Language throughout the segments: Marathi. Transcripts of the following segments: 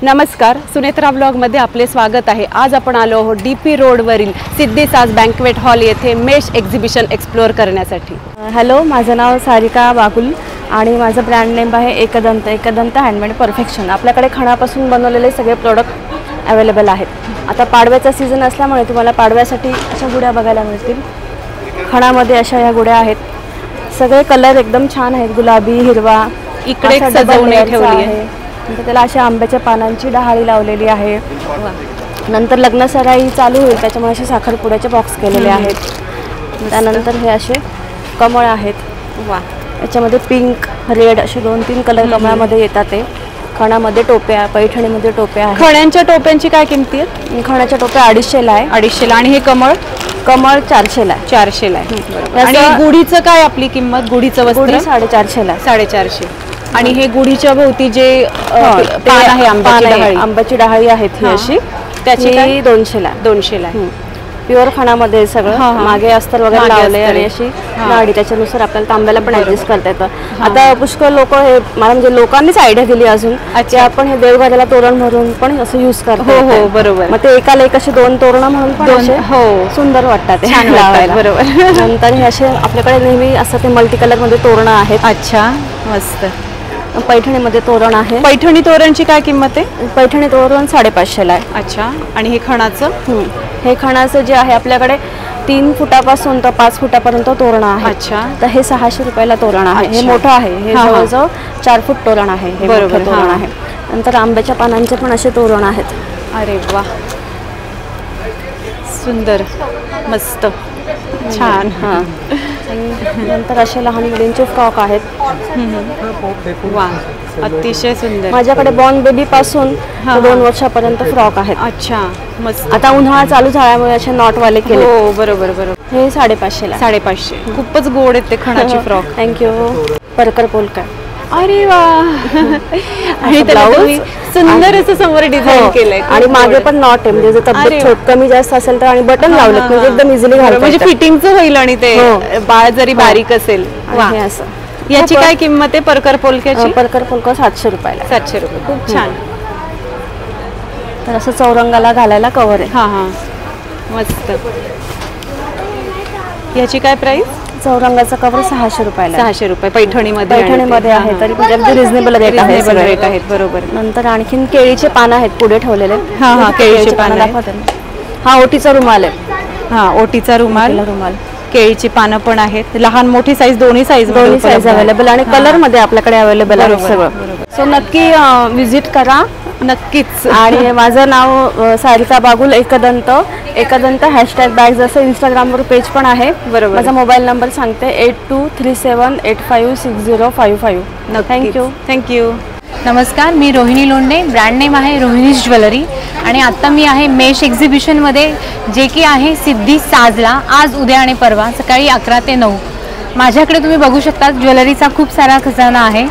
नमस्कार, सुनेत्रा ब्लॉगमध्ये आपले स्वागत आहे। आज आपण आलो आहोत DP रोडवरील सिद्धी साज बँक्वेट हॉल येथे मेश एक्झिबिशन एक्सप्लोअर करण्यासाठी। हॅलो, माझं नाव सारिका बागुल आणि माझं ब्रँड नेम आहे एकदंत हँडमेड परफेक्शन। आपल्याकडे खणापासून बनवलेले सगळे प्रोडक्ट अवेलेबल आहेत। आता पाडव्याचा सीझन असल्यामुळे तुम्हाला पाडव्यासाठी अशा गुड्या बघायला मिळतील। खणामध्ये अशा ह्या गुड्या आहेत, सगळे कलर एकदम छान आहेत, गुलाबी, हिरवा। इकडे सजवणे ठेवली आहे, नंतर त्याला अशा आंब्याच्या पानांची डहाळी लावलेली आहे। नंतर लग्न सराई चालू होईल त्याच्यामुळे असे साखरपुड्याचे बॉक्स केलेले आहेत। त्यानंतर हे असे कमळ आहेत, वा, याच्यामध्ये पिंक, रेड असे 2-3 कलर कमळामध्ये येतात। ते खणामध्ये टोप्या, पैठणीमध्ये टोप्या आहेत। खण्यांच्या टोप्यांची काय किंमत आहे? खणाच्या टोप्या 250 ला आहे। 250 ला। आणि हे कमळ 400 ला आहे। 400 ला आहे। आणि गुढीचं काय आपली किंमत? गुढीचं वस्त्र 450 ला, 450। आणि हे गुढीच्या भोवती जे पान आहे आंब्याची डहाळी आहेत ही अशी, त्याची 200 ला, 200 ला आहे। प्युअर खणामध्ये सगळं, मागे अस्तर वगैरे लावले आणि अशी नाडी, त्याच्यानुसार आपल्याला तांब्याला पण ऍडजस्ट करता येतं। आता पुष्कळ लोक हे मला म्हणजे लोकांनीच आयडिया दिली अजून की आपण हे देवघराला तोरण म्हणून पण असं यूज करतो। हो बरोबर। मग ते एकाला एक असे 2 तोरण म्हणून पण असे सुंदर वाटतात, छान लावायला। बरोबर। नंतर हे असे आपल्याकडे नेहमी असं ते मल्टी कलर मध्ये तोरण आहेत। अच्छा, मस्त। पैठणीमध्ये तोरण आहे। पैठणी तोरणची काय किंमत आहे? पैठणी तोरण 550 ला आहे। अच्छा। आणि हे खणाचं? हे खणाचं जे आहे आपल्याकडे 3 फुटापासून तर 5 फुटापर्यंत तोरण आहे। अच्छा। तर हे 600 रुपयाला तोरण आहे। हे मोठं आहे, हे जवळजवळ 4 फूट तोरण आहे, हे मोठं तोरण आहे। नंतर आंब्याच्या पानांचे पण असे तोरण आहेत। अरे वा, सुंदर, मस्त, छान। नंतर असे लहान मुलींचे फ्रॉक आहेत। वा, अतिशय सुंदर। माझ्याकडे बॉर्न बेबी पासून 2 वर्षापर्यंत फ्रॉक आहेत। अच्छा, मस्त। आता उन्हाळा चालू झाल्यामुळे असे नॉटवाले केले। हो बरोबर बरोबर। हे 550 ला, 550। खूपच गोड आहेत ते खणाची फ्रॉक। थँक्यू। परकर पोलका। अरे वा, आणि ब्लाऊज सुंदर असं समोर डिझाईन केलंय आणि मागे पण नॉट आहे, म्हणजे जर तब्येत कमी जास्त असेल तर, आणि बटन लावले म्हणजे एकदम इझिली घालता, म्हणजे फिटिंगचं होईल आणि ते बाळ जरी बारीक असेल। हे असं। याची काय किंमत आहे परकर पोलक्याची? परकर पोलका 700 रुपयाला। 700 रुपये। खूप छान। तर असं चौरंगाला घालायला कव्हर आहे। हा, मस्त। याची काय प्राइस? चौरंगाचा कव्हर 600 रुपयाला। 600 रुपये। पैठणीमध्ये आहे, तरी म्हणजे अगदी रिझनेबल रेट आहेत। बरोबर। नंतर आणखीन केळीचे पानं आहेत पुढे ठेवलेले। केळीचे पानं दाखवते। हा ओटीचा रुमाल आहे। ओटीचा रुमाल। केळीची पानं पण आहेत, लहान मोठी साईज दोन्ही साईज अवेलेबल, आणि कलर मध्ये आपल्याकडे अवेलेबल आहे सगळं। सो नक्की विजिट करा, नक्कीच। आणि माझं नाव सारिका बागुल एकदंत #बॅग्स असं इंस्टाग्रामवर पेज पण आहे। बरोबर। माझा मोबाईल नंबर सांगते 8237856055। थँक्यू। नमस्कार, मी रोहिणी लोंढे, ब्रँड नेम आहे रोहिणीज ज्वेलरी, आणि आता मी आहे मेश एक्झिबिशनमध्ये, जे की आहे सिद्धी साजला, आज, उद्या आणि परवा सकाळी 11 ते 9। माझ्याकडे तुम्ही बघू शकता ज्वेलरीचा खूप सारा खजाना आहे।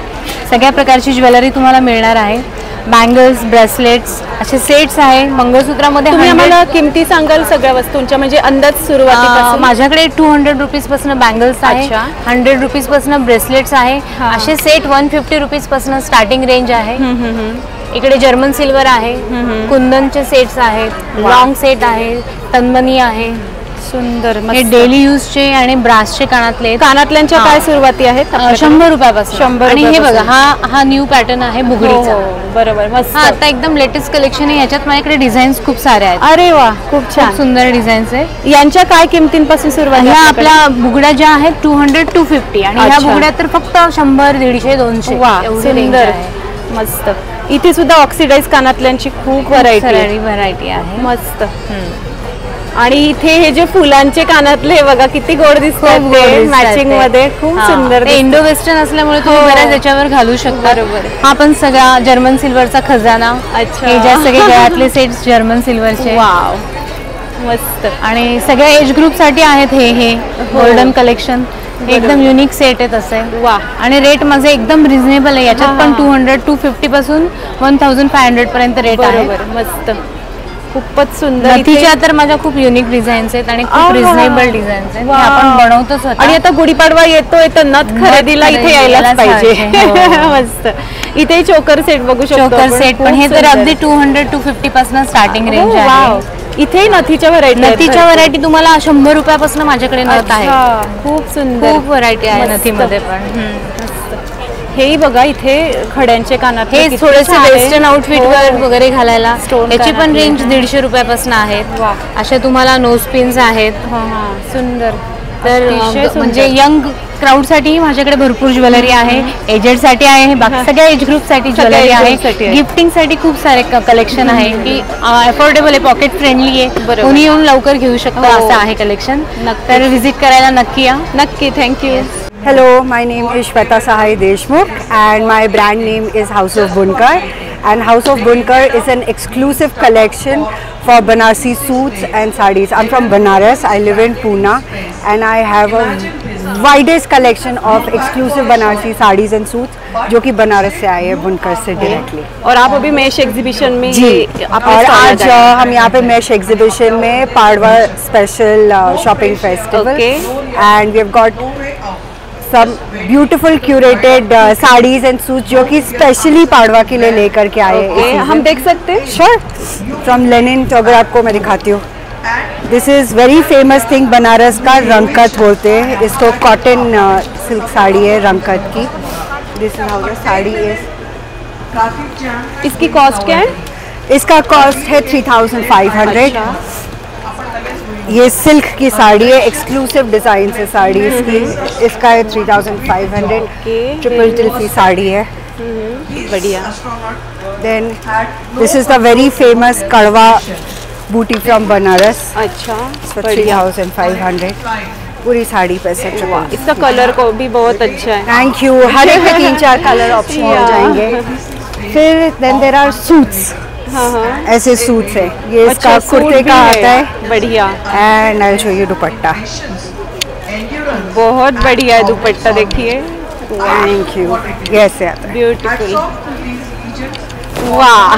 सगळ्या प्रकारची ज्वेलरी तुम्हाला मिळणार आहे। बँगल्स, ब्रेसलेट्स असे सेट्स आहे। मंगळसूत्रामध्ये तुम्ही आम्हाला किमती सांगाल सगळ्या वस्तूंच्या, म्हणजे अंदाज सुरुवातीपासून? माझ्याकडे 200 रुपीजपासून बँगल्स आहे, 100 रुपीजपासून ब्रेसलेट्स आहे। असे सेट 150 रुपीजपासून स्टार्टिंग रेंज आहे। इकडे जर्मन सिल्वर आहे, कुंदनचे सेट्स आहेत, लॉंग सेट आहे, तन्मनी आहे। सुंदर। हे डेली यूजचे आणि ब्रासचे कानातल्यांच्या काय सुरुवाती आहेत? 100 रुपयापासून। 100। आणि हे बघा, हा न्यू पॅटर्न आहे बुगडीचा। बरोबर, मस्त। आता एकदम लेटेस्ट कलेक्शन आहे, याच्यात माझ्याकडे डिझाईन्स खूप सारे आहेत। अरे वा, खूप छान, सुंदर डिझाईन्स आहे। यांच्या काय किमतींपासून सुरुवात? ह्या आपल्या बुगड्या ज्या आहेत 200-250, आणि ह्या बुगड्या तर फक्त 100, 150, 200। वा, सुंदर, मस्त। इथे सुद्धा ऑक्सिडाइज कानातल्यांची खूप व्हरायटी आहे, मस्त। आणि इथे हे जे फुलांचे कानातले बघा किती गोड दिसतात, मॅचिंग मध्ये खूप सुंदर। इंडो वेस्टर्न असल्यामुळे तुम्ही बऱ्याच याच्यावर घालू शकता। बरोबर। हा पण सगळा जर्मन सिल्वरचा खजाना। अच्छा। हे ज्या सगळे गळ्यातले सेट्स जर्मन सिल्वरचे। वाव, मस्त। आणि सगळ्या एज ग्रुप साठी आहेत हे गोल्डन कलेक्शन, एकदम युनिक सेट आहे तसे। वा, आणि रेट माझे एकदम रिझनेबल आहे, याच्यात पण 200-250 पासून 1500 पर्यंत रेट आहे। मस्त। खूपच सुंदर. नथीच्या तर माझ्या खूप युनिक डिझाईन्स आहेत आणि खूप रिझनेबल डिझाईन्स आहेत. हे आपण बनवतोच होतो. आणि आता गुढीपाडवा येतोय तर नथ खरेदीला इथे यायलाच पाहिजे. मस्त. इथे चोकर सेट बघू शकतो. चोकर सेट पण हे तर अगदी 200-250 पासून स्टार्टिंग रेंज आहे. इथे नथीच्या व्हरायटी तुम्हाला 100 रुपयापासून माझ्याकडे नथ आहे. खूप सुंदर. खूप व्हरायटी आहे नथीमध्ये पण. हेही बघा इथे खड्यांचे कानात. हे थोडेसे वेस्टर्न आउटफिट वर वगैरे घालायला. याची पण रेंज 150 रुपयापासून आहेत. अशा तुम्हाला नोज पिन्स आहेत. सुंदर. तर म्हणजे यंग क्राऊड साठी माझ्याकडे भरपूर ज्वेलरी आहे. एजेड साठी आहे. बाकी सगळ्या एज ग्रुप साठी ज्वेलरी आहे. गिफ्टिंग साठी खूप सारे कलेक्शन आहे की अफोर्डेबल आहे, पॉकेट फ्रेंडली आहे. कोणी येऊन लवकर घेऊ शकतो असं आहे कलेक्शन. तर व्हिजिट करायला नक्की या. नक्की. Thank you. Hello, my name is Shweta Sahai Deshmukh and my brand name is House of Bunkar, and House of Bunkar is an exclusive collection for Banarsi suits and sarees. I'm from Banaras, I live in Pune and I have a widest collection of exclusive Banarsi sarees and suits जो कि बनारस से आए हैं बुनकर से डायरेक्टली. और आप अभी मेश एग्जीबिशन में जी, और आज हम यहाँ पे मेश एग्जीबिशन में Padwa special shopping festival and we have got some beautiful curated sarees and suits जो कि स्पेशली पाड़वा के लिए लेकर के आए हैं. हम देख सकते हैं. श्योर. फ्रॉम लेनिन तो अगर आपको मैं दिखाती हूँ. This is very famous thing. Banaras का रंगकत बोलते हैं इसको. कॉटन सिल्क साड़ी है रंगकत की. This is how the sari is. इसकी कॉस्ट क्या है? इसका कॉस्ट है 3500. ये सिल्क की साड़ी है. एक्सक्लूसिव डिज़ाइन से साड़ी इसकी. इसका है 3500. ट्रिपल टिल्फी साड़ी है. बढ़िया. Then this is the very famous कड़वा बूटी फ्रॉम बनारस. अच्छा. 3500. पूरी साड़ी पे सेट. इसका कलर को भी बहुत अच्छा है. Thank you. हर एक में 3-4 कलर ऑप्शन हो जाएंगे. फिर देन देयर आर सूट्स. ऐसे सूट्स है. ये इसका कुर्ते का आता है. बढ़िया. And I will show you dupatta. बहुत बढ़िया है दुपट्टा. देखिए. Thank you. ये ऐसे आता है. ब्यूटीफुल. वाह.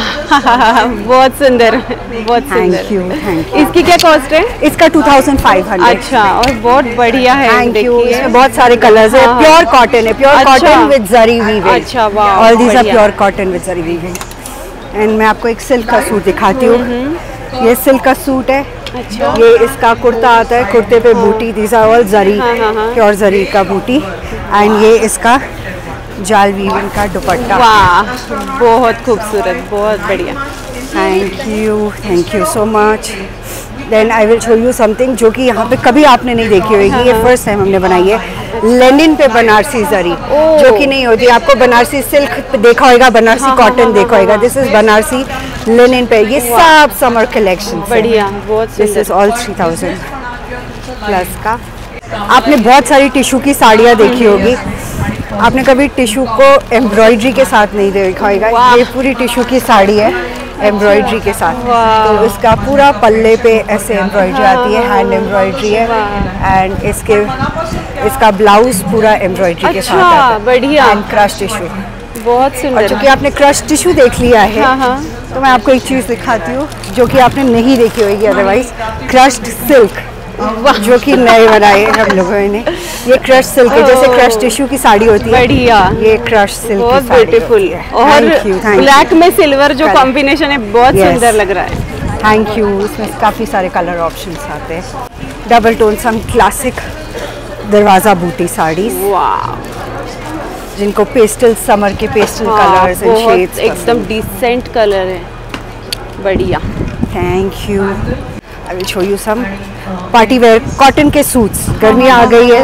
बहुत सुंदर. बहुत सुंदर. Thank you. Thank you. इसकी क्या कॉस्ट है? इसका 2500. अच्छा. और बहुत बढ़िया है. Thank you. इसमें बहुत सारे कलर्स है. प्योर कॉटन है. Pure cotton with zari weaving. अच्छा. वाह. All these are pure cotton with zari weaving. End मैं आपको एक सिल्क का सूट दिखाती हूँ. ये सिल्क का सूट है. अच्छा. ये इसका कुर्ता आता है. कुर्ते पे बूटी. दीज आर ऑल जरी. प्योर जरी का बूटी. एंड ये इसका जाल वीविंग का दुपट्टा. वाह. बहुत खूबसूरत. बहुत बढ़िया. Thank you so much. Then I will show you something जो कि यहाँ पे कभी आपने नहीं देखी होगी. ये फर्स्ट टाइम हमने बनाई है. लेनिन पे बनारसी जरी जो कि नहीं होती. आपको बनारसी सिल्क देखा होगा, बनारसी कॉटन देखा होगा. दिस इज बनारसी लेनिन पे. ये सब समर कलेक्शन. बढ़िया. बहुत. दिस इज ऑल 3000 प्लस का. आपने बहुत सारी टिश्यू की साड़ियाँ देखी होगी. आपने कभी टिश्यू को एम्ब्रॉयडरी के साथ नहीं देखा होगा. ये पूरी टिश्यू की साड़ी है एम्ब्रॉयडरी के साथ. तो इसका पूरा पल्ले पे ऐसे एम्ब्रॉयडरी आती है. हैंड एम्ब्रॉयडरी है. एंड इसका ब्लाउज पूरा एम्ब्रॉयडरी के साथ आता है. बढ़िया. End crush tissue. बहुत सुंदर. और चूँकि आपने क्रश टिश्यू देख लिया है तो मैं आपको एक चीज़ दिखाती हूँ जो कि आपने नहीं देखी होगी अदरवाइज. क्रश्ड सिल्क जो कि नए बनाए हम लोगों ने. ये क्रश सिल्क है. जैसे क्रश टिश्यू की साड़ी होती है. बढ़िया. ये क्रश सिल्क. बहुत ब्यूटीफुल. और ब्लैक में सिल्वर जो कॉम्बिनेशन है बहुत सुंदर लग रहा है. Thank you. इसमें काफ़ी सारे कलर ऑप्शंस आते हैं. डबल टोन सम क्लासिक दरवाज़ा बूटी साड़ीज. वाह. जिनको पेस्टल समर के पेस्टल कलर्स एंड शेड्स एकदम डिसेंट कलर है. बढ़िया. Thank you. I will show you some party wear cotton के सूट्स. गर्मी आ गई है.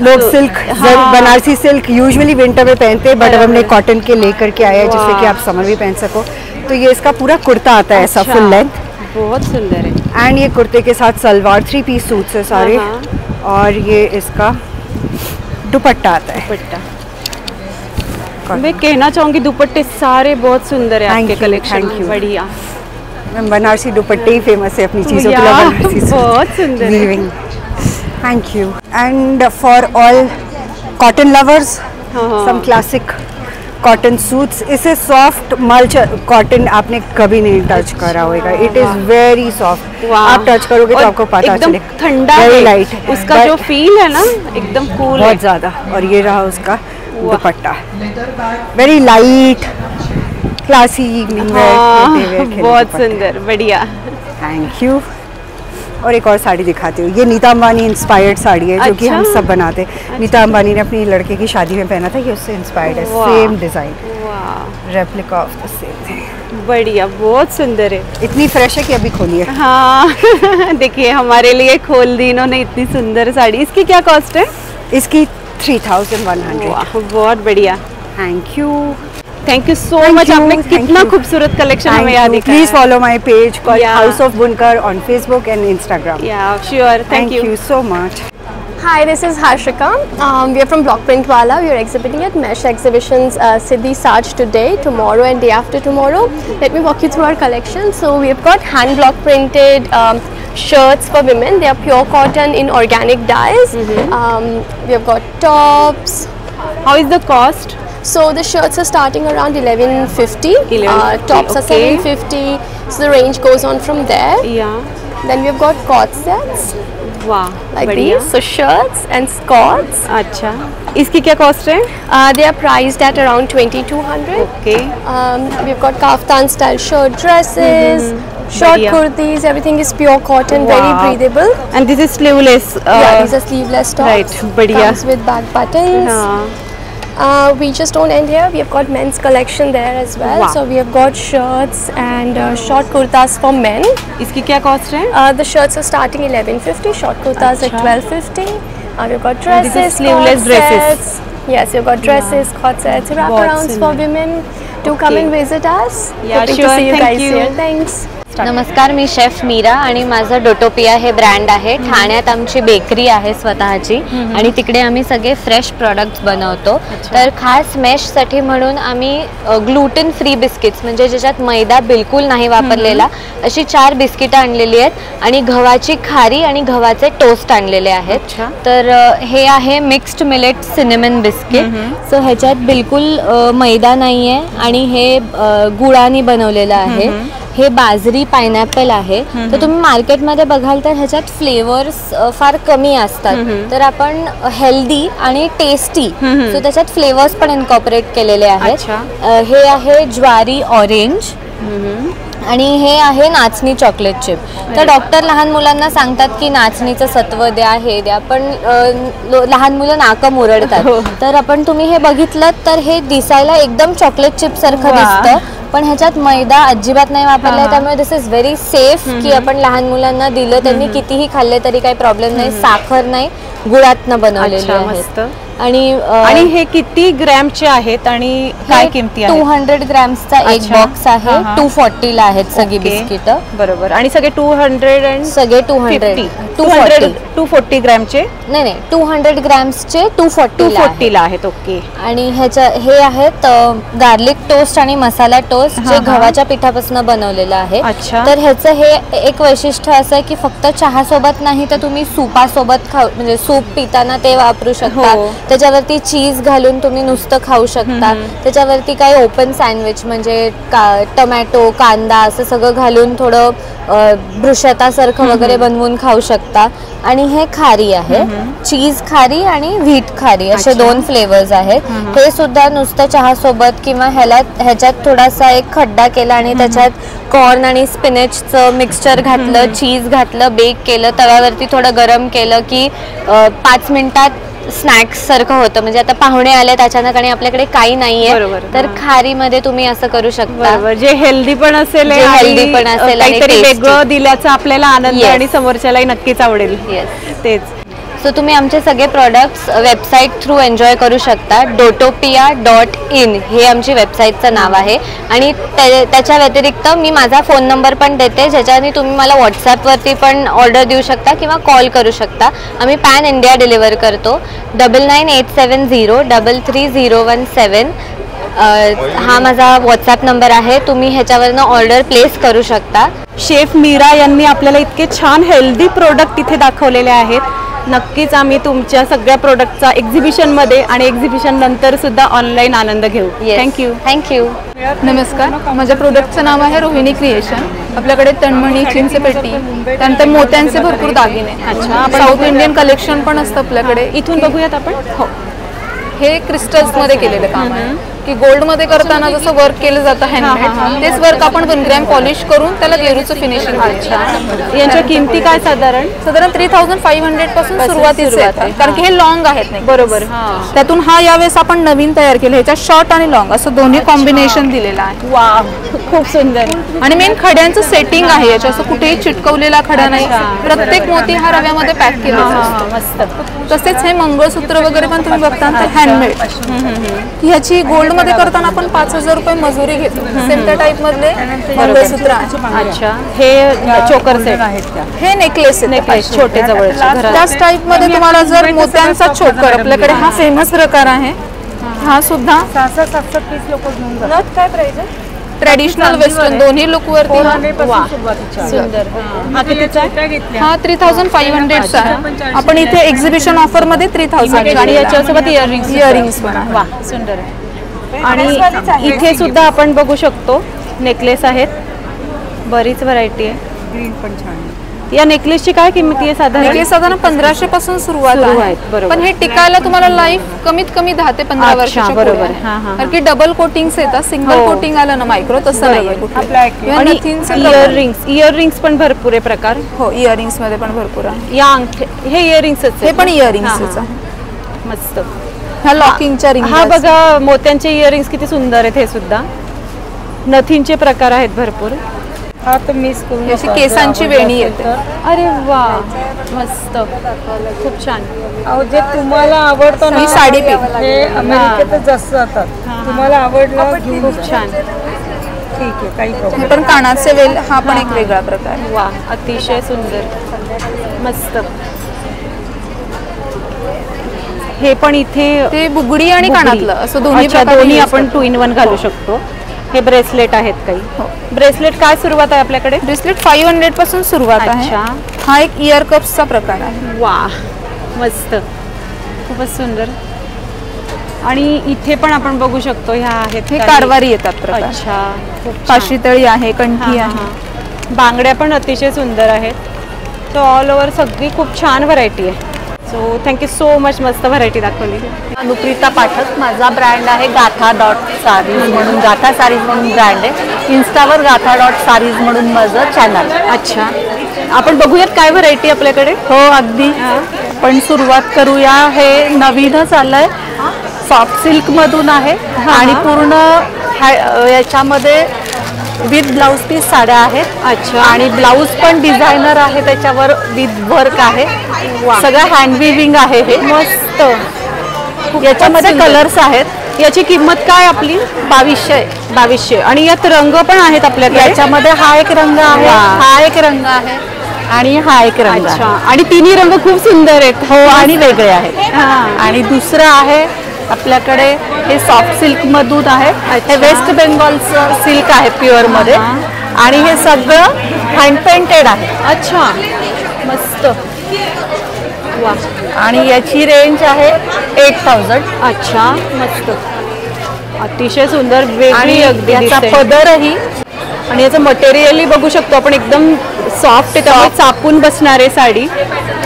लोग silk Banarasi silk usually winter में पहनते हैं बट अब हमने कॉटन के लेकर के आया है जिससे कि आप समर भी पहन सको. तो ये इसका पूरा कुर्ता आता है ऐसा फुल लेंथ. बहुत सुंदर है. एंड ये कुर्ते के साथ सलवार 3 पीस सूट्स है सारे. और ये इसका दुपट्टा आता है. मैं कहना चाहूँगी दुपट्टे सारे बहुत सुंदर है आपके कलेक्शन. बढ़िया. बनारसी दुपट्टे ही फेमस है अपनी चीज़ों के लिए. बनारसी बहुत सुंदर weaving. Thank you. And for all cotton lovers some classic cotton suits, इसे सॉफ्ट मल्च कॉटन आपने कभी नहीं टच करा होगा। इट इज़ वेरी सॉफ्ट, आप टच करोगे तो आपको पता एकदम चलेगा। ठंडा वेरी है, लाइट, उसका जो फील है ना एकदम कूल है बहुत ज़्यादा। और ये रहा उसका dupatta, very light classy evening wear. बहुत सुंदर, बढ़िया। Thank you. और एक और साड़ी दिखाती हूँ, ये नीता अंबानी इंस्पायर्ड साड़ी है जो कि हम सब बनाते हैं। नीता अंबानी ने अपनी लड़के की शादी में पहना था, ये उससे इंस्पायर्ड है, same design, replica of the same thing. बढ़िया, बहुत सुंदर है। इतनी फ्रेश है कि अभी खोली है। हाँ देखिए हमारे लिए खोल दी इन्होंने इतनी सुंदर साड़ी। इसकी क्या कॉस्ट है? इसकी 3100। वाह, बहुत बढ़िया। Thank you, thank you so much. आपने कितना खूबसूरत कलेक्शन हमें यहाँ दिखाया। Please follow my page Yeah. House of बुनकर ऑन फेसबुक एंड इंस्टाग्राम। या sure, thank you so much. Hi, this is Harshika. We are from Block Printwala. We are exhibiting at Mesh Exhibitions Siddhi Saj today, tomorrow and day after tomorrow. Let me walk you through our collection. So we have got hand block printed shirts for women. They are pure cotton in organic dyes. We have got tops. How is the cost? So the shirts are starting around 1150. 1150, Tops are okay. 750. So the range goes on from there. या Then we have got cord sets वाह, like बढ़िया। these. So shirts and scarves. अच्छा, इसकी क्या कॉस्ट है? They are priced at around 2200. Okay, We've got kaftan style shirt dresses, short बढ़िया। kurtis, everything is pure cotton, very Wow. breathable. End this is sleeveless. Yeah, these are sleeveless tops. right, बढ़िया। Comes with back buttons. हाँ, We just don't end here. We have got men's collection there as well. Wow. So we have got shirts and short kurtas for men. इसकी क्या कॉस्ट है? The shirts are starting 1150, short kurtas at Acha. 1250. We've got And this is dresses, sleeveless cord dresses. sets. Yes, we've got dresses, cord sets, wraparounds for सुंदर। women. Do come Okay. and visit us. Yeah, Hoping sure. to see you Thank guys you. here. Thanks. नमस्कार, मी शेफ मीरा आणि माझं डोटोपिया हे ब्रँड आहे। ठाण्यात आमची बेकरी आहे स्वतःची आणि तिकडे आम्ही सगळे फ्रेश प्रोडक्ट्स बनवतो। तर खास मेशसाठी म्हणून आम्ही ग्लुटेन फ्री बिस्किट्स म्हणजे ज्याच्यात मैदा बिलकुल नाही वापरलेला अशी 4 बिस्किटं आणलेली आहेत आणि गव्हाची खारी आणि गव्हाचे टोस्ट आणलेले आहेत। अच्छा। तर हे आहे mixed millet cinnamon biscuit. So ह्याच्यात बिलकुल मैदा नाही आहे आणि हे गुळाने बनवलेलं आहे। हे बाजरी पायनॅपल आहे। तर तुम्ही मार्केटमध्ये बघाल तर ह्याच्यात फ्लेवर्स फार कमी असतात, तर आपण हेल्दी आणि टेस्टी सो त्याच्यात फ्लेवर्स पण इनकॉर्पोरेट केलेले आहेत। हे आहे ज्वारी ऑरेंज आणि हे आहे नाचणी चॉकलेट चिप। तर डॉक्टर लहान मुलांना सांगतात की नाचणीचं सत्व द्या, हे द्या, पण लहान मुलं नाकं मुरडतात। तर आपण तुम्ही हे बघितलं तर हे दिसायला एकदम चॉकलेट चिप सारखं दिसतं, पण ह्याच्यात मैदा अजिबात नाही वापरलाय, त्यामुळे दिस इज व्हेरी सेफ की आपण लहान मुलांना दिलं त्यांनी कितीही खाल्ले तरी काही प्रॉब्लेम नाही। साखर नाही, गुळातनं बनवलेले आहेत। आणि हे किती ग्रॅमचे आहेत आणि काय किमती आहेत? 200 ग्रॅम्सचा एक अच्छा. बॉक्स आहे। 240 ला आहेत सगळी बिस्किट। बरोबर, आणि सगळे 200 and सगळे 200 240 ग्रॅमचे? नाही 200 ग्रॅम्सचे 240 ला आहेत। ओके, आणि हे आहेत गार्लिक टोस्ट आणि मसाला टोस्ट जे गव्हाच्या पिठापासून बनवलेलं आहे। अच्छा. तर ह्याचं हे एक वैशिष्ट्य असं आहे की फक्त चहा सोबत नाही तर तुम्ही सुपासोबत खाऊ, म्हणजे सूप पिताना ते वापरू शकता। त्याच्यावरती चीज घालून तुम्ही नुसतं खाऊ शकता। त्याच्यावरती काही ओपन सँडविच म्हणजे टोमॅटो कांदा असं सगळं घालून थोडं ब्रुशेटासारखं वगैरे बनवून खाऊ शकता। आणि हे खारी आहे, चीज खारी आणि व्हीट खारी असे 2 फ्लेवर्स आहेत। हे सुद्धा नुसतं चहा सोबत किंवा ह्याच्यात थोडासा एक खड्डा केला आणि त्याच्यात कॉर्न आणि स्पिनचचं मिक्सचर घातलं, चीज घातलं, बेक केलं, तव्यावरती थोडं गरम केलं की 5 मिनिटात स्नॅक्स सारखं होतं। म्हणजे आता पाहुणे आले अचानक आणि आपल्याकडे काही नाहीये तर खारीमध्ये तुम्ही असं करू शकता, जे हेल्दी पण असेल, हेल्दी पण असेल, काहीतरी वेगळं दिल्याचा आपल्याला आनंद आणि समोरच्यालाही नक्कीच आवडेल। तेच। सो तुम्ही आमचे सगळे प्रॉडक्ट्स वेबसाईट थ्रू एन्जॉय करू शकता। dotopia.in हे आमची वेबसाईटचं नाव आहे आणि त्याच्या व्यतिरिक्त मी माझा फोन नंबर पण देते ज्याच्याने तुम्ही मला व्हॉट्सॲपवरती पण ऑर्डर देऊ शकता किंवा कॉल करू शकता। आम्ही पॅन इंडिया डिलिव्हर करतो। 9987033017 हा माझा व्हॉट्सॲप नंबर आहे, तुम्ही ह्याच्यावरनं ऑर्डर प्लेस करू शकता। शेफ मीरा यांनी आपल्याला इतके छान हेल्दी प्रोडक्ट इथे दाखवलेले आहेत नक्कीच आम्ही तुमच्या सगळ्या प्रोडक्टचा एक्झिबिशनमध्ये आणि एक्झिबिशन नंतर सुद्धा ऑनलाईन आनंद घेऊ. थँक्यू. थँक्यू. नमस्कार, माझ्या प्रोडक्टचं नाव आहे रोहिणी क्रिएशन. आपल्याकडे तणमणी, चिंचपेटी, त्यानंतर मोत्यांचे भरपूर दागिने. अच्छा, साऊथ इंडियन कलेक्शन पण असतं आपल्याकडे. इथून बघूयात आपण. हो, हे क्रिस्टल्समध्ये केलेलं काम आहे की गोल्डमध्ये करताना जसं वर्क केलं जातं हँडमेड, तेच वर्क आपण 1 ग्रॅम पॉलिश करून त्याला गेरूचं फिनिशिंग. अच्छा, यांच्या किमती काय साधारण? 3500 पासून सुरुवातीचे येतात, कारण की हे लॉंग आहेत नाही. बरोबर. त्यातून हा यावेळेस आपण नवीन तयार केलं, ह्याच्यात शॉर्ट आणि लॉंग असं दोन्ही कॉम्बिनेशन दिलेलं आहे. वा, खूप सुंदर. आणि मेन खड्यांचं सेटिंग आहे, याच्या असं कुठेही चिटकवलेला खडा नाही. प्रत्येक मोती हा रव्यामध्ये पॅक केलेला असतो. मस्त. तसेच हे मंगळसूत्र वगैरे पण तुम्ही बघता ते हँडमेड. ह्याची गोल्ड मध्ये करताना आपण 5000 रुपये मजुरी घेतो. सेम त्या टाइप मधले मंगळसूत्र आहे. अच्छा, हे चोकर सेट आहेत का? हे नेकलेस छोटे जवळचे. त्याच टाइप मध्ये तुम्हाला जर मोत्यांचा चोकर, आपल्याकडे हा फेमस प्रकार आहे. हा सुद्धा 6-7 लोक घेऊन जातात. काय प्राइस आहे? ट्रेडिशनल वेस्टर्न दोन्ही लुक वरती. सुंदर. हा कितीचा आहे? हा 3500 चा आहे. आपण इथे एक्झिबिशन ऑफर मध्ये 3000 आणि याच्यासोबत इयरिंग्स पण आहे. वा, सुंदर आहे. आणि इथे सुद्धा आपण बघू शकतो नेकलेस आहेत, बरीच व्हरायटी आहे. ग्रीन पण छान आहे. या नेकलेसची काय किंमत आहे साधारण? नेकलेस साधारण 1500 पासून सुरुवात आहे. बरोबर. पण हे टिकायला तुम्हाला लाईफ कमीत कमी 10 ते 15 वर्षाच्या पुढे बरोबर. आहे. कारण की डबल कोटिंग्स येतात, सिंगल कोटिंग आलं ना मायक्रो तसं नाहीये. आणि इयरिंग्स पण भरपूर आहे प्रकार. हो, इयरिंग्स मध्ये पण भरपूर आहे. या अंगठे, हे इयरिंग्स हे पण इयरिंग्स आहे. मस्त. ह्या लॉकिंगच्या रिंग. हा बघा, मोत्यांचे इयरिंग्स किती सुंदर आहेत. हे सुद्धा नथींचे प्रकार आहेत भरपूर. हा तर मिस करून अशी केसांची वेणी येते. अरे वा, मस्त, खूप छान. अहो, जे तुम्हाला आवडतं ही साडी पे हे अमेरिकेतच जास्त जातात. तुम्हाला आवडलं खूप छान. ठीक आहे, काही प्रॉब्लेम. हे पण कानाचे वेल, हा पण एक वेगळा प्रकार. वा, अतिशय सुंदर, मस्त. हे पण इथे ते बुगडी आणि कानातलं असं दोन्ही आपण 2 in 1 घालू शकतो. हे ब्रेसलेट आहेत काही. ब्रेसलेट काय सुरुवात आहे आपल्याकडे? ब्रेसलेट 500 पासून सुरुवात आहे. हा एक इयर कप्सचा प्रकार आहे. वा, मस्त, खूपच सुंदर. आणि इथे पण आपण बघू शकतो ह्या आहेत, हे कारवारी येतात प्रकार. अच्छा, काशीतळी आहे, कंठी आहे. बांगड्या पण अतिशय सुंदर आहेत. सो ऑल ओव्हर सगळी खूप छान व्हरायटी आहे. सो थँक्यू सो मच, मस्त व्हरायटी दाखवली. अनुप्रिता पाठक, माझा ब्रँड आहे गाथा.सारीज म्हणून. गाथा सारीज म्हणून ब्रँड आहे. इन्स्टावर गाथा.सारीज म्हणून माझं चॅनल. अच्छा, आपण बघूयात काय व्हरायटी आपल्याकडे. हो, अगदी. पण सुरुवात करूया. हे नवीनच आलंय, सॉफ्ट सिल्क मधून आहे आणि पूर्ण याच्यामध्ये विथ ब्लाउज पीस साड्या आहेत. अच्छा, आणि ब्लाउज पण डिझायनर आहे, त्याच्यावर विथ वर्क आहे. सगळं हँड विविंग आहे. हे मस्त. याच्यामध्ये कलर्स आहेत. याची किंमत काय आपली? 2200. आणि यात रंग पण आहेत आपल्याकडे. याच्यामध्ये हा एक रंग आहे, हा एक रंग आहे आणि हा एक रंग. अच्छा, आणि तिन्ही रंग खूप सुंदर आहेत. हो, आणि वेगळे आहेत. आणि दुसरं आहे आपल्याकडे, हे सॉफ्ट सिल्क मधून आहे. हे वेस्ट बेंगॉलचं सिल्क आहे प्युअर मध्ये. आणि हे सगळं हँड पेंटेड आहे. अच्छा, मस्त. वा, आणि याची रेंज आहे 8000. अच्छा, मस्त, अतिशय सुंदर, वेगळी अगदी याचा दिसते. पदरही. आणि याचं मटेरियलही बघू शकतो आपण, एकदम सॉफ्ट आहे, त्यामुळे चापून बसणारे साडी.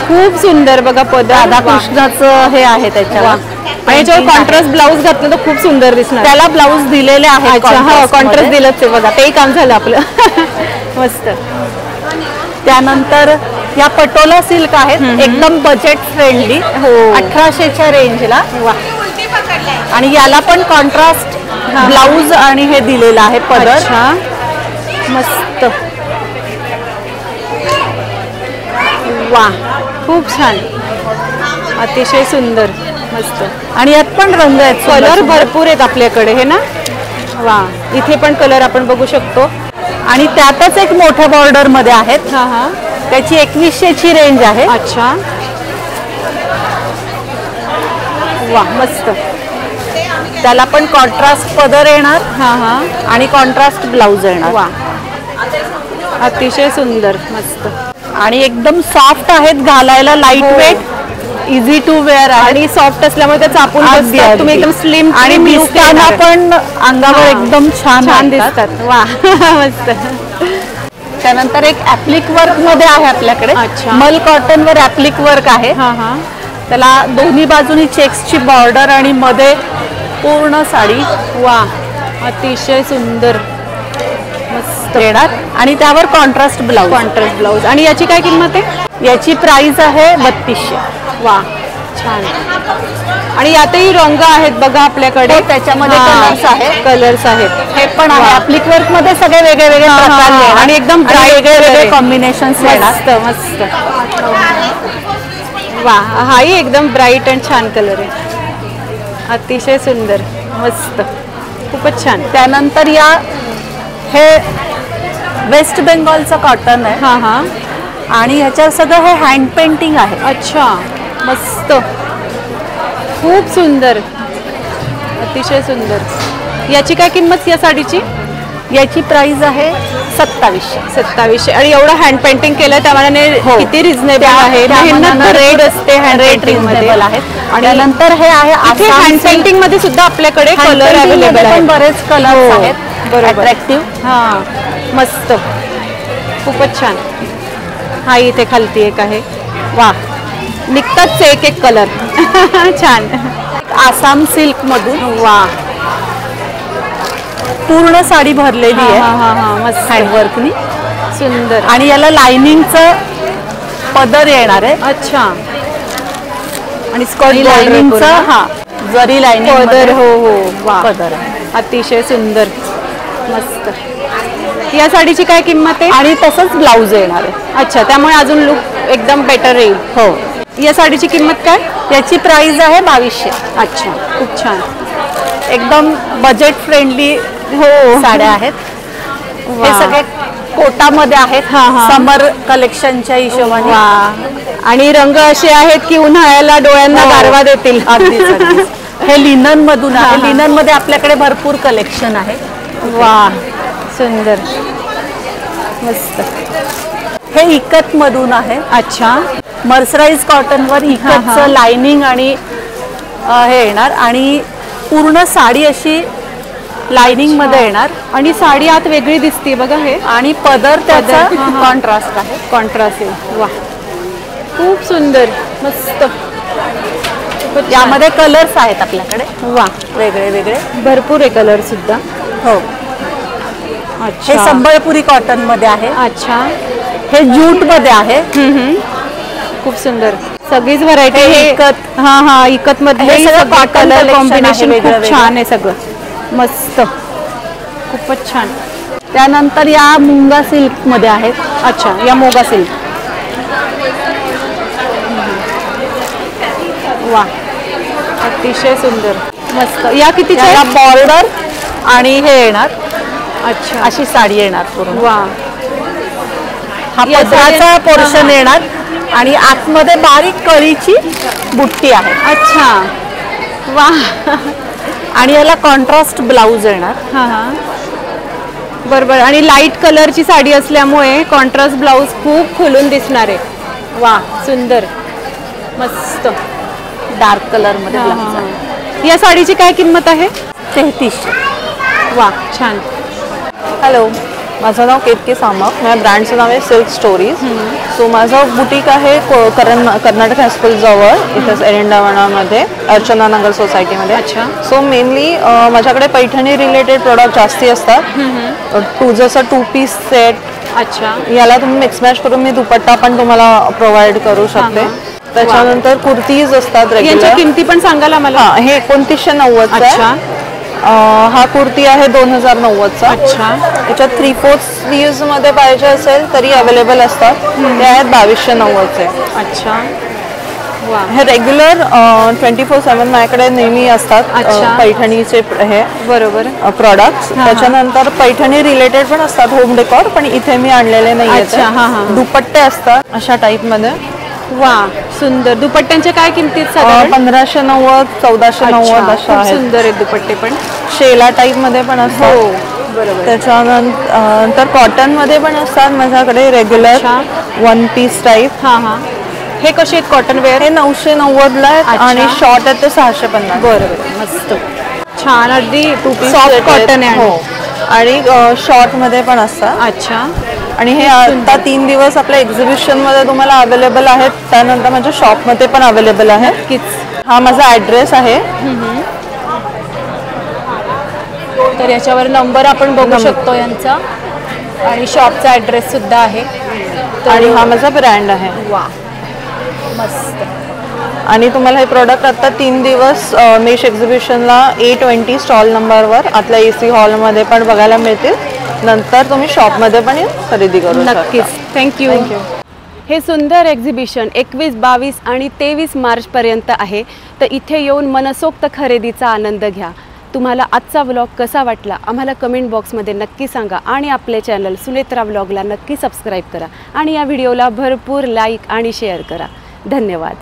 खूप सुंदर बघा पदर. राधाकृष्णाचं हे आहे त्याच्यावर. आणि याच्यावर कॉन्ट्रास्ट ब्लाऊज घातलं तर खूप सुंदर दिसणार. त्याला ब्लाऊज दिलेले आहे. अच्छा, कॉन्ट्रास्ट दिलंच आहे बघा, तेही काम झालं आपलं. मस्त. त्यानंतर या पटोला सिल्क आहेत, एकदम बजेट फ्रेंडली. 1800च्या रेंजला. आणि याला पण कॉन्ट्रास्ट ब्लाऊज आणि हे दिलेलं आहे पदर. अच्छा, मस्त. वा, खूप छान, अतिशय सुंदर, मस्त. आणि यात पण रंग आहेत, कलर भरपूर आहेत आपल्याकडे. हे ना, वा, इथे पण कलर आपण बघू शकतो. आणि त्यातच एक मोठ्या बॉर्डर मध्ये आहेत. त्याची 2100ची रेंज आहे. अच्छा, वा, मस्त. त्याला पण कॉन्ट्रास्ट पदर येणार. आणि कॉन्ट्रास्ट ब्लाऊज येणार. वा, अतिशय सुंदर, मस्त. आणि एकदम सॉफ्ट आहेत, घालायला light weight. Easy to wear आहे आणि सॉफ्ट असल्यामुळे ते चापून अगदी, बसतात. तुम्ही अगदी. एकदम स्लिम आणि दिसताना पण अंगावर एकदम छान छान वाटतात. दिसतात. वा मस्त. त्यानंतर एक ऍप्लिक वर्क मध्ये आहे आपल्याकडे. अच्छा. मल कॉटन वर ऍप्लिक वर्क आहे. हा हा. त्याला दोन्ही बाजूनी चेक्सची बॉर्डर आणि मध्ये पूर्ण साडी वा अतिशय सुंदर मस्त येणार आणि त्यावर कॉन्ट्रास्ट ब्लाउज. Contrast blouse. आणि याची काय किंमत आहे? याची प्राइस आहे 3200. वा छान. आणि यातही रंग आहेत बघा आपल्याकडे. हो, त्याच्यामध्ये कलर्स आहेत. कलर्स आहेत. हे पण आहे ऍप्लिक वर्क मध्ये सगळे वेगळे वेगळे हा, प्रकार हा. येणार. आणि एकदम bright वेगळे color वेगळे आहे. कॉम्बिनेशन्स येणार. मस्त मस्त. वा हाही एकदम ब्राईट अँड छान कलर आहे. अतिशय सुंदर मस्त खूपच छान. त्यानंतर हे वेस्ट बेंगॉलचं कॉटन आहे. हा हा. आणि ह्याच्यावर सगळं हे हँड पेंटिंग आहे. अच्छा मस्त खूप सुंदर अतिशय सुंदर. याची काय किंमत या साडीची? याची प्राइस आहे 2700. 2700. आणि एवढं हँड पेंटिंग केलं त्यामानाने किती रिझनेबल आहे. मेहनत रेट असते हँड पेंटिंग मध्ये आहेत. आणि नंतर हे आहे हँड पेंटिंग मध्ये सुद्धा आपल्याकडे कलर अवेलेबल पण आहेत. बरेच कलर आहेत. बरोबर. अट्रॅक्टिव्ह. हा मस्त खूपच छान. हा इथे खालती एक आहे. वा निघताच एक एक कलर. छान. आसाम सिल्क मधून वा पूर्ण साडी भरलेली आहे. हा हा हा मस्त हँडवर्कनी. सुंदर. आणि याला लाइनिंगचं पदर येणार आहे. अच्छा. आणि स्कर्ट लाइनिंगचं हा जरी लाइनिंग पदर. हो हो वा पदर आहे. अतिशय सुंदर मस्त. या साडीची काय किंमत आहे? आणि तसंच ब्लाऊज येणार आहे. अच्छा त्यामुळे अजून लुक एकदम बेटर येईल. हो. या साडीची किंमत काय? याची प्राइस आहे 2200. अच्छा खूप छान. एकदम बजेट फ्रेंडली हो साड्या आहेत. हे सगळे कोटामध्ये आहेत. हा, हा. समर कलेक्शनच्या हिशोबाने. वा आणि रंग असे आहेत की उन्हाळ्याला डोळ्यांना हो. गारवा देतील. अगदीच, अगदीच. हे लिनन मधून आहे. हा, हा. लिनन मध्ये आपल्याकडे भरपूर कलेक्शन आहे. वा सुंदर मस्त. हे इकत मधून आहे. अच्छा मर्सराइज कॉटन वर हा, इकतचं हा. लाइनिंग आणि हे येणार आणि पूर्ण साडी अशी लाइनिंग मध्ये येणार. आणि साडी आत वेगळी दिसते बघा. हे आणि पदर त्याचा हा, हा. कॉन्ट्रास्ट आहे. कॉन्ट्रास्ट आहे. वा खूप सुंदर मस्त. खूपच छान. यामध्ये कलर्स आहेत आपल्याकडे वा वेगळे वेगळे. भरपूर आहे कलर सुद्धा. हो. अच्छा हे संबळपुरी कॉटन मध्ये आहे. अच्छा. हे ज्यूट मध्ये आहे. खूप सुंदर. सगळीच व्हरायटी. हे हे इकत. हा हा इकत मध्ये हे सगळं cotton कलर collection कॉम्बिनेशन आहे खूप वेगळं छान आहे सगळं. मस्त खूपच छान. त्यानंतर या मुंगा सिल्क मध्ये आहेत. अच्छा या मोगा सिल्क. वा अतिशय सुंदर मस्त. या कितीच्या याला आहेत? बॉर्डर आणि हे येणार. अच्छा अशी साडी येणार पूर्ण. वा हा या पदराचा साडी- पोर्शन हा, हा. येणार आणि आतमध्ये बारीक कळीची बुट्टी आहे. अच्छा वा. आणि याला कॉन्ट्रास्ट ब्लाऊज येणार. हा हा बरोबर. आणि लाईट कलरची साडी असल्यामुळे कॉन्ट्रास्ट ब्लाऊज खूप खुलून दिसणार आहे. वा सुंदर मस्त. डार्क कलर मध्ये हा, ब्लाऊज हा, आहे. हा. या साडीची काय किंमत आहे? 3300. वा छान. हॅलो, माझं नाव केतकी सामक. माझ्या ब्रँडचं नाव आहे सिल्क स्टोरीज. सो माझं बुटीक आहे कर्नाटक हायस्कूल जवळ इथेच एरंडावणामध्ये अर्चना नगर सोसायटीमध्ये. अच्छा. सो मेनली माझ्याकडे पैठणी रिलेटेड प्रोडक्ट जास्ती असतात. जसं 2 पीस सेट. अच्छा याला तुम्ही मिक्स मॅच करून मी दुपट्टा पण तुम्हाला प्रोव्हाइड करू शकते. त्याच्यानंतर कुर्तीज असतात यांच्या रेग्युलर. किमती पण सांगाल आम्हाला. हां, हे 2990 अच्छा आहे. हा कुर्ती आहे 2090चा. अच्छा. याच्यात 3/4 स्लीव्ज मध्ये पाहिजे असेल तरी अवेलेबल असतात. ते आहेत 2290चे. अच्छा वा हे रेग्युलर 24/7 माझ्याकडे नेहमी असतात. अच्छा. पैठणीचे हे बरोबर. प्रॉडक्ट्स. त्याच्यानंतर पैठणी रिलेटेड पण असतात होम डेकॉर, पण इथे मी आणलेले नाही. अच्छा, हां, हां. दुपट्टे असतात अशा टाईप मध्ये. वा सुंदर. दुपट्ट्यांच्या काय किमती आहेत साधारण? 1590, 1490 अशा खूप आहेत. सुंदर आहेत दुपट्टे पण. शेला टाईप मध्ये पण असतात. बरोबर. त्याच्यानंतर कॉटन मध्ये पण असतात माझ्याकडे रेग्युलर अच्छा. 1 पीस टाईप. हां हां. हे कसे आहेत कॉटन वेअर? हे 990ला आहेत अच्छा. आणि शॉर्ट आहेत ते 650. बरोबर, मस्त छान, अगदी piece सॉफ्ट set आहेत. कॉटन आहे. हो. आणि शॉर्ट मध्ये पण असतात. अच्छा, आणि हे आता 3 दिवस आपल्या एक्झिबिशन मध्ये तुम्हाला अवेलेबल आहेत, त्यानंतर माझ्या शॉप मध्ये पण अवेलेबल आहे. हा माझा ॲड्रेस आहे. तर याच्यावर नंबर आपण बघू शकतो यांचा आणि शॉपचा ॲड्रेस सुद्धा आहे. आणि हा माझा ब्रँड आहे. वा, मस्त. आणि तुम्हाला हे प्रोडक्ट आता 3 दिवस मेश एक्झिबिशनला A20 स्टॉल नंबरवर आतल्या AC हॉलमध्ये पण बघायला मिळतील. नंतर तुम्ही शॉपमध्ये पण खरेदी करू शकता. नक्कीच. थँक्यू. हे सुंदर एक्झिबिशन 21, 22 आणि 23 मार्चपर्यंत आहे. तर इथे येऊन मनसोक्त खरेदीचा आनंद घ्या. तुम्हाला आजचा व्लॉग कसा वाटला आम्हाला कमेंट बॉक्समध्ये नक्की सांगा आणि आपले चॅनल सुनेत्रा व्लॉगला नक्की सबस्क्राईब करा आणि या व्हिडिओला भरपूर लाईक आणि शेअर करा. धन्यवाद.